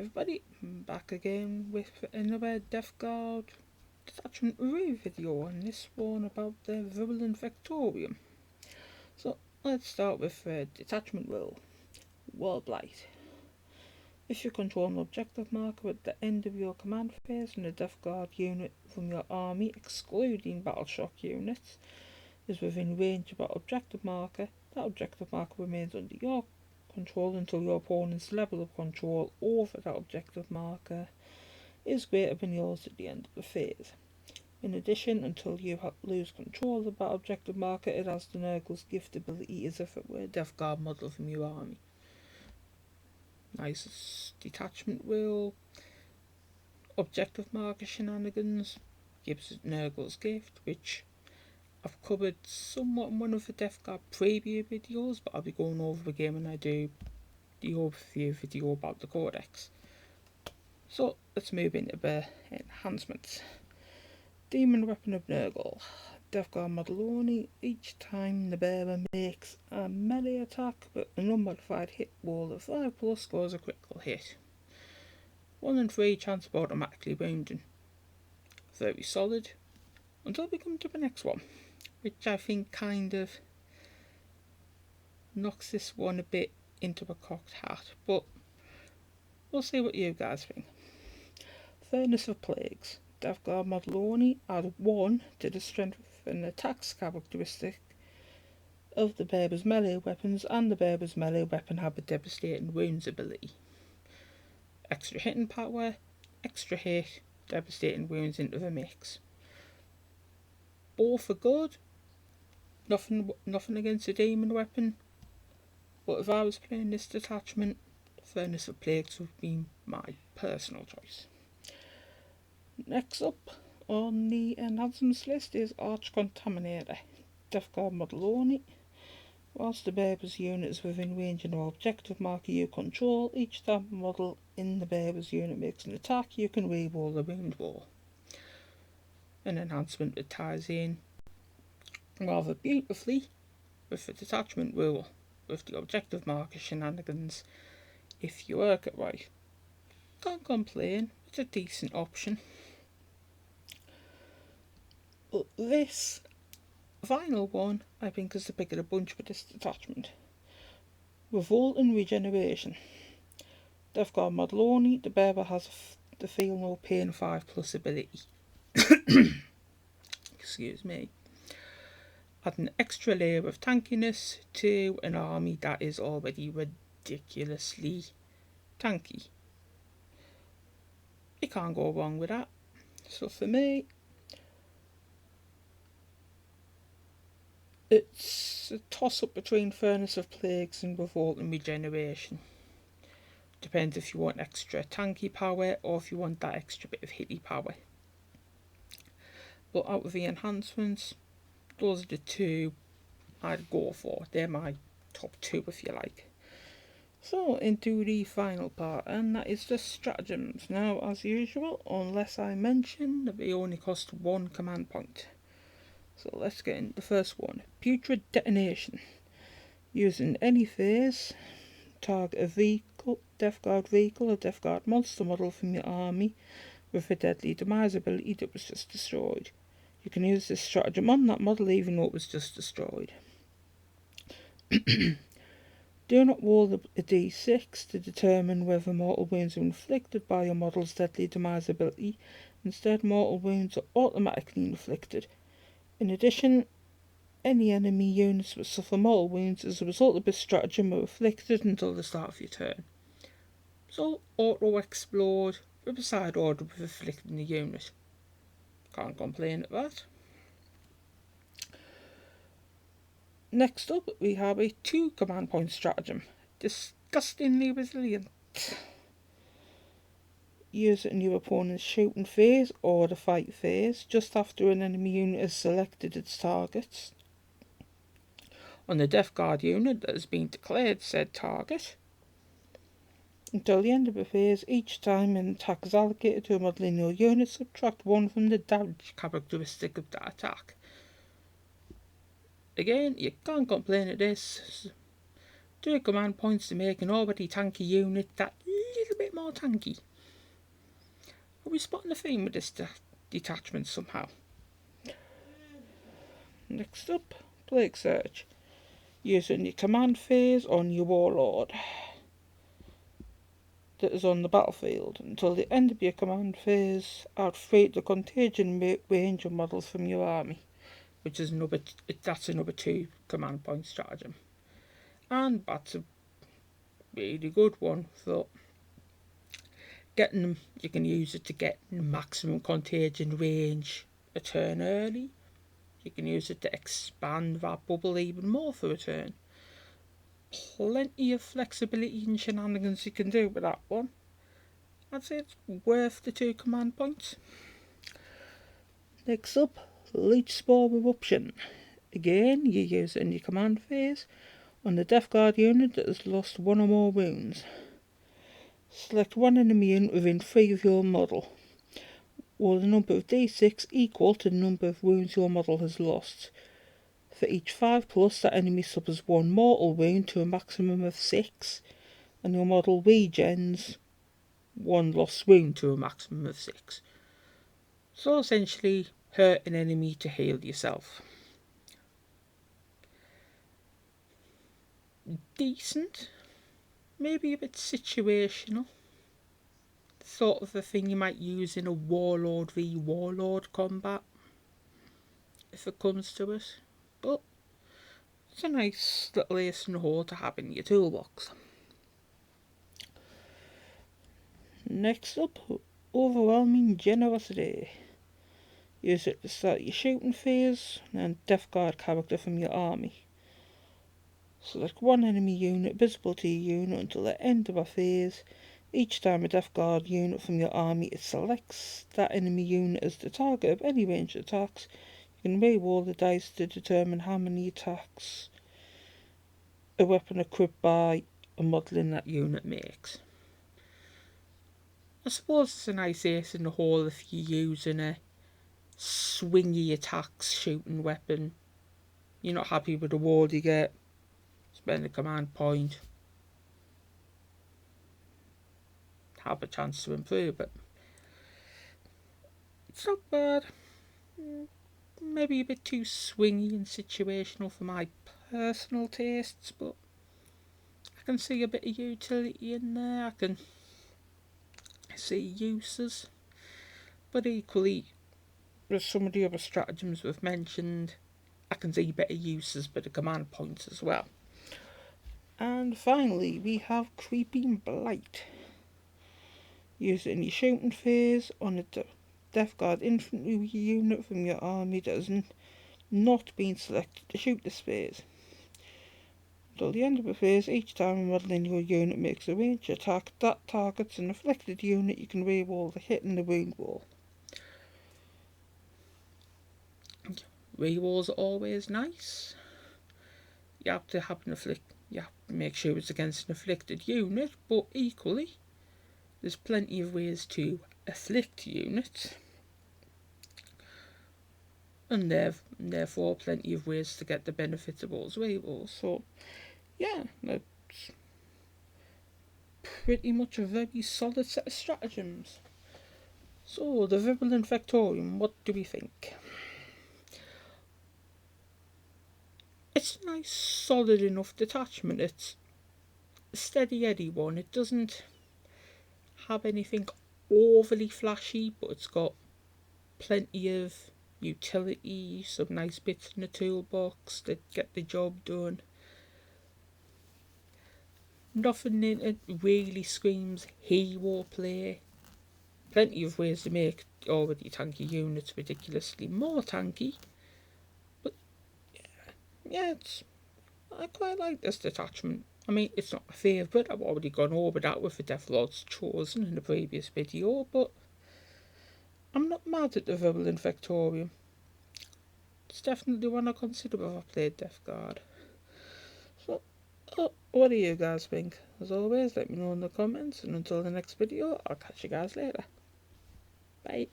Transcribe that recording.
everybody, I'm back again with another Death Guard Detachment review video, and this one about the Virulent Vectorium. So let's start with Detachment Rule. War Blight. If you control an objective marker at the end of your command phase and a Death Guard unit from your army, excluding Battle Shock units, is within range of that objective marker remains under your control until your opponent's level of control over that objective marker is greater than yours at the end of the phase. In addition, until you lose control of that objective marker, it has the Nurgle's gift ability as if it were a Death Guard model from your army. Nice detachment rule. Objective marker shenanigans gives it Nurgle's gift, which I've covered somewhat in one of the Death Guard preview videos, but I'll be going over the game when I do the overview video about the Codex. So let's move into the enhancements. Demon Weapon of Nurgle. Death Guard model only. Each time the bearer makes a melee attack with an unmodified hit roll of 5+ scores a critical hit. 1 in 3 chance of automatically wounding. Very solid. Until we come to the next one, which I think kind of knocks this one a bit into a cocked hat, but we'll see what you guys think. Furnace of Plagues. Death Guard model only, add 1 to the strength and attacks characteristic of the bearer's melee weapons, and the bearer's melee weapon have a devastating wounds ability. Extra hitting power, extra hit, devastating wounds into the mix. Both are good. Nothing against a demon weapon, but if I was playing this detachment, Furnace of Plagues would be my personal choice. Next up on the enhancements list is Arch Contaminator. Death Guard model only. Whilst the bearer's unit is within range of an objective marker you control, each time a model in the bearer's unit makes an attack, you can reroll the wound roll. An enhancement that ties in rather beautifully with the detachment rule, with the objective marker shenanigans, if you work it right. Can't complain, it's a decent option. But this final one, I think, is the pick of the bunch with this detachment. Revolt and Regeneration. Death Guard model only, the bearer has the Feel No Pain 5+ ability. Excuse me. Add an extra layer of tankiness to an army that is already ridiculously tanky. You can't go wrong with that. So for me, it's a toss-up between Furnace of Plagues and Revolt and Regeneration. Depends if you want extra tanky power or if you want that extra bit of hitty power. But out of the enhancements, those are the two I'd go for. They're my top 2 if you like. So into the final part, and that is the stratagems. Now, as usual, unless I mention that they only cost 1 command point. So let's get into the first one. Putrid Detonation. Using any phase, target a vehicle, Death Guard vehicle or Death Guard monster model from your army with a deadly demise ability that was just destroyed. You can use this stratagem on that model even though it was just destroyed. Do not roll a d6 to determine whether mortal wounds are inflicted by your model's deadly demise ability. Instead, mortal wounds are automatically inflicted. In addition, any enemy units that suffer mortal wounds as a result of this stratagem are afflicted until the start of your turn. So, auto-explode with a side order with afflicting the unit. Can't complain at that. Next up, we have a 2 command point stratagem. Disgustingly Resilient. Use it in your opponent's shooting phase or the fight phase, just after an enemy unit has selected its targets. On the Death Guard unit that has been declared said target. Until the end of the phase, each time an attack is allocated to a model in your unit, subtract 1 from the damage characteristic of that attack. Again, you can't complain at this. 2 command points to make an already tanky unit that little bit bit more tanky. Are we spotting a theme with this detachment somehow? Next up, Plague Search. Using your command phase on your warlord that is on the battlefield. Until the end of your command phase, outfree the contagion range of models from your army, which is that's another 2 command point stratagem. And that's a really good one for getting them. You can use it to get maximum contagion range a turn early. You can use it to expand that bubble even more for a turn. Plenty of flexibility and shenanigans you can do with that one. I'd say it's worth the 2 command points. Next up, Leech Spore Eruption. Again, you use it in your command phase on the Death Guard unit that has lost 1 or more wounds. Select 1 enemy unit within 3 of your model. Roll the number of d6 equal to the number of wounds your model has lost. For each 5+, that enemy suffers 1 mortal wound to a maximum of 6, and your model regens 1 lost wound to a maximum of 6. So essentially, hurt an enemy to heal yourself. Decent, maybe a bit situational. Sort of a thing you might use in a warlord v warlord combat, if it comes to it. But it's a nice little ace in the hole to have in your toolbox. Next up, Overwhelming Generosity. Use it to start your shooting phase and Death Guard character from your army. Select 1 enemy unit visible to your unit until the end of a phase. Each time a Death Guard unit from your army it selects that enemy unit as the target of any ranged attacks, you can re-roll the dice to determine how many attacks a weapon equipped by a model in that unit makes. I suppose it's a nice ace in the hole if you're using a swingy attacks shooting weapon. You're not happy with the roll you get, spend a command point, have a chance to improve it. It's not bad. Maybe a bit too swingy and situational for my personal tastes, but I can see a bit of utility in there. I can see uses, but equally with some of the other stratagems we've mentioned, I can see better uses for the command points as well. And finally, we have Creeping Blight. Use it in your shooting phase on a Death Guard infantry unit from your army that has not been selected to shoot this phase. Until the end of the phase, each time a model in your unit makes a ranged attack that targets an afflicted unit, you can re-roll the hit and the wound roll. Re-rolls are always nice. You have to make sure it's against an afflicted unit, but equally, there's plenty of ways to afflict units, and therefore plenty of ways to get the benefit of those re-rolls. So, yeah, that's pretty much a very solid set of stratagems. So, the Virulent Vectorium, what do we think? It's a nice, solid enough detachment. It's a steady Eddie one. It doesn't have anything overly flashy, but it's got plenty of utility, some nice bits in the toolbox that get the job done. Nothing in it really screams hero play. Plenty of ways to make already tanky units ridiculously more tanky. But yeah, I quite like this detachment. I mean, it's not my favourite. I've already gone over that with the Deathlord's Chosen in the previous video, but I'm not mad at the Virulent Vectorium. It's definitely one I consider if I played Death Guard. So, what do you guys think? As always, let me know in the comments, and until the next video, I'll catch you guys later. Bye.